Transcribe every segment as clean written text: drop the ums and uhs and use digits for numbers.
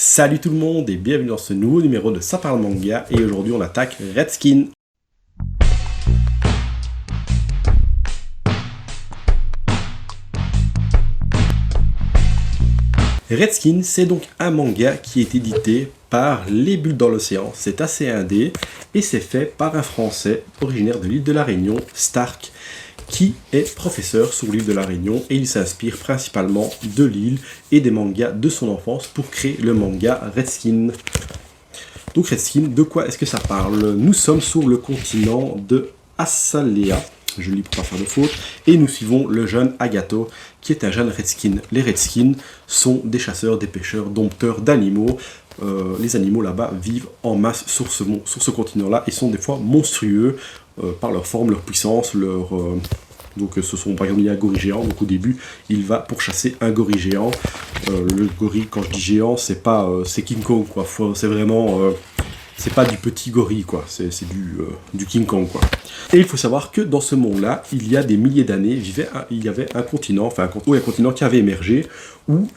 Salut tout le monde et bienvenue dans ce nouveau numéro de Ça parle manga et aujourd'hui on attaque Red Skin. Red Skin, c'est donc un manga qui est édité par Les Bulles dans l'Océan, c'est assez indé et c'est fait par un Français originaire de l'île de la Réunion, Stark, qui est professeur sur l'île de la Réunion et il s'inspire principalement de l'île et des mangas de son enfance pour créer le manga Red Skin. Donc Red Skin, de quoi est-ce que ça parle? Nous sommes sur le continent de Assalea, je lis pour pas faire de faute, et nous suivons le jeune Agato, qui est un jeune Redskin. Les Redskins sont des chasseurs, des pêcheurs, dompteurs d'animaux. Les animaux là-bas vivent en masse sur ce continent-là et sont des fois monstrueux par leur forme, leur puissance, donc ce sont par exemple il y a un gorille géant, donc au début il va pour chasser un gorille géant. Le gorille, quand je dis géant, c'est King Kong quoi, c'est vraiment... c'est pas du petit gorille quoi, c'est du King Kong quoi. Et il faut savoir que dans ce monde-là, il y a des milliers d'années, il y avait un continent, un continent qui avait émergé, où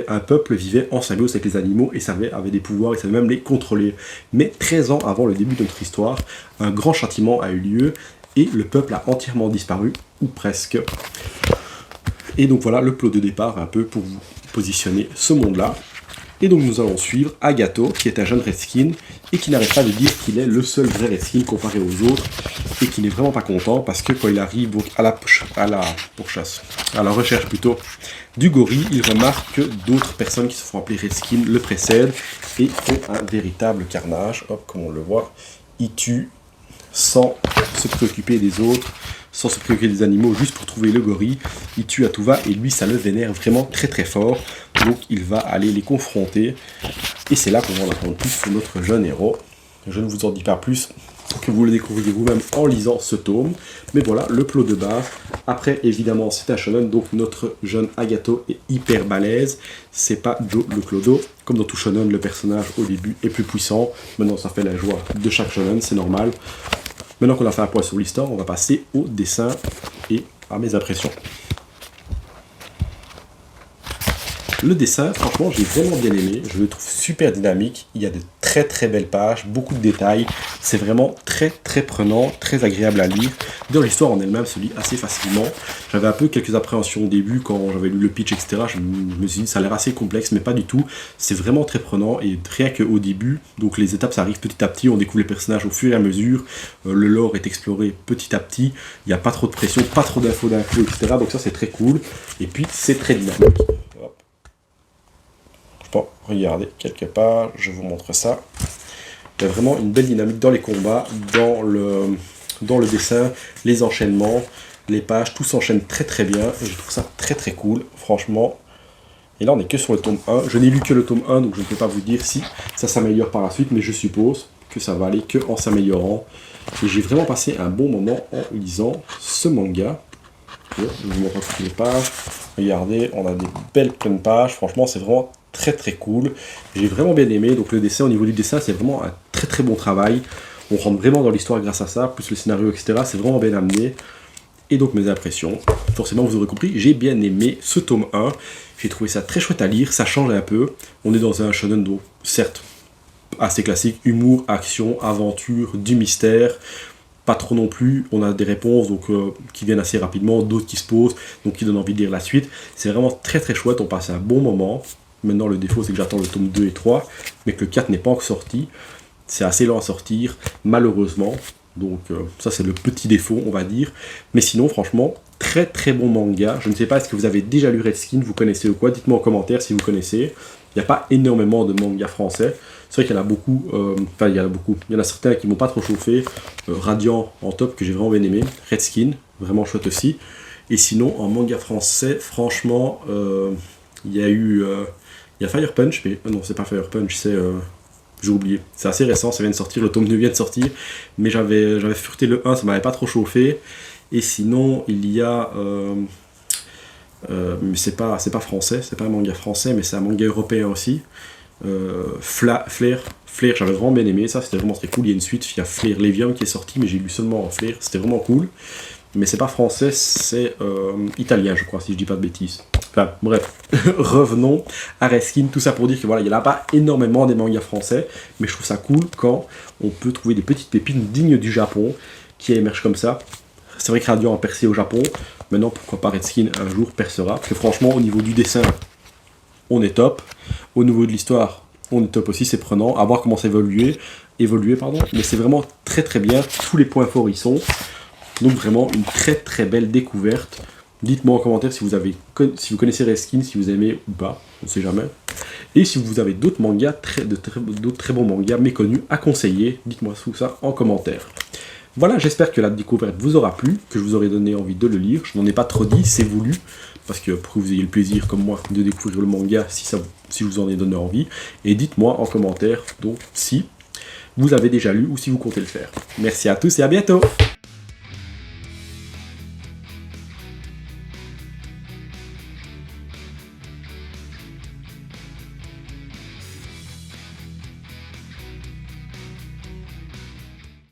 un peuple vivait en symbiose avec les animaux et avait des pouvoirs, et savait même les contrôler. Mais 13 ans avant le début de notre histoire, un grand châtiment a eu lieu, et le peuple a entièrement disparu, ou presque. Et donc voilà le plot de départ un peu pour vous positionner ce monde-là. Et donc nous allons suivre Agato, qui est un jeune Redskin, et qui n'arrête pas de dire qu'il est le seul vrai Redskin comparé aux autres, et qui n'est vraiment pas content, parce que quand il arrive donc à la recherche plutôt du gorille, il remarque que d'autres personnes qui se font appeler Redskin le précèdent, et font un véritable carnage. Hop, comme on le voit, ils tuent sans se préoccuper des autres, sans se préoccuper des animaux, juste pour trouver le gorille. Il tue à tout va et lui ça le vénère vraiment très très fort, donc il va aller les confronter et c'est là qu'on va en apprendre plus sur notre jeune héros. Je ne vous en dis pas plus, que vous le découvriez vous-même en lisant ce tome, mais voilà le plot de base. Après évidemment c'est un shonen, donc notre jeune Agato est hyper balèze, c'est pas le clodo, comme dans tout shonen le personnage au début est plus puissant, maintenant ça fait la joie de chaque shonen, c'est normal. Maintenant qu'on a fait un point sur l'histoire, on va passer au dessin et à mes impressions. Le dessin, franchement, j'ai vraiment bien aimé. Je le trouve super dynamique. Il y a de très très belles pages, beaucoup de détails. C'est vraiment très très prenant, très agréable à lire. D'ailleurs, l'histoire en elle-même se lit assez facilement. J'avais un peu quelques appréhensions au début quand j'avais lu le pitch, etc. Je me suis dit, ça a l'air assez complexe, mais pas du tout. C'est vraiment très prenant et rien qu'au début, donc les étapes, ça arrive petit à petit. On découvre les personnages au fur et à mesure. Le lore est exploré petit à petit. Il n'y a pas trop de pression, pas trop d'infos d'un coup, etc. Donc ça, c'est très cool. Et puis, c'est très dynamique. Bon, regardez, quelque part, je vous montre ça. Il y a vraiment une belle dynamique dans les combats, dans le dessin, les enchaînements, les pages, tout s'enchaîne très très bien. Et je trouve ça très très cool, franchement. Et là, on n'est que sur le tome 1. Je n'ai lu que le tome 1, donc je ne peux pas vous dire si ça s'améliore par la suite, mais je suppose que ça va aller que en s'améliorant. Et j'ai vraiment passé un bon moment en lisant ce manga. Je vous montre toutes les pages. Regardez, on a des belles pleines pages. Franchement, c'est vraiment très très cool. J'ai vraiment bien aimé. Donc le dessin, au niveau du dessin, c'est vraiment un très très bon travail. On rentre vraiment dans l'histoire grâce à ça, plus le scénario, etc. C'est vraiment bien amené. Et donc mes impressions, forcément vous aurez compris, j'ai bien aimé ce tome 1. J'ai trouvé ça très chouette à lire, ça change un peu. On est dans un shonen, donc certes assez classique, humour, action, aventure, du mystère. Pas trop non plus, on a des réponses donc, qui viennent assez rapidement, d'autres qui se posent, donc qui donnent envie de lire la suite. C'est vraiment très très chouette, on passe un bon moment. Maintenant le défaut c'est que j'attends le tome 2 et 3, mais que le 4 n'est pas encore sorti. C'est assez lent à sortir, malheureusement. Donc ça c'est le petit défaut on va dire. Mais sinon franchement, très très bon manga. Je ne sais pas, est-ce que vous avez déjà lu Red Skin, vous connaissez ou quoi? Dites-moi en commentaire si vous connaissez. Il n'y a pas énormément de mangas français. C'est vrai qu'il y en a beaucoup, il y en a certains qui m'ont pas trop chauffé. Radiant en top que j'ai vraiment bien aimé. Red Skin, vraiment chouette aussi. Et sinon en manga français, franchement, il y a Fire Punch, mais non c'est pas Fire Punch, c'est... j'ai oublié, c'est assez récent, ça vient de sortir, le tome 2 vient de sortir, mais j'avais fureté le 1, ça m'avait pas trop chauffé. Et sinon il y a... mais c'est pas français, c'est pas un manga français, mais c'est un manga européen aussi. Flair, j'avais vraiment bien aimé, ça c'était vraiment très cool. Il y a une suite, il y a Flair Levium qui est sorti, mais j'ai lu seulement en Flair, c'était vraiment cool. mais c'est pas français, c'est italien, je crois, si je dis pas de bêtises. Enfin, bref, revenons à Reskin, tout ça pour dire que voilà, il n'y en a pas énormément des mangas français, mais je trouve ça cool quand on peut trouver des petites pépines dignes du Japon, qui émergent comme ça. C'est vrai que Radiant a percé au Japon, maintenant pourquoi pas Redskin un jour percera, parce que franchement, au niveau du dessin, on est top, au niveau de l'histoire, on est top aussi, c'est prenant, à voir comment ça évoluer, mais c'est vraiment très très bien, tous les points forts y sont, donc vraiment une très très belle découverte. Dites-moi en commentaire si vous connaissez Reskin, si vous aimez ou pas, on ne sait jamais. Et si vous avez d'autres mangas, d'autres très bons mangas méconnus à conseiller, dites-moi tout ça en commentaire. Voilà, j'espère que la découverte vous aura plu, que je vous aurai donné envie de le lire. Je n'en ai pas trop dit, c'est voulu, parce que pour que vous ayez le plaisir, comme moi, de découvrir le manga, si je vous en ai donné envie. Et dites-moi en commentaire, donc, si vous avez déjà lu ou si vous comptez le faire. Merci à tous et à bientôt!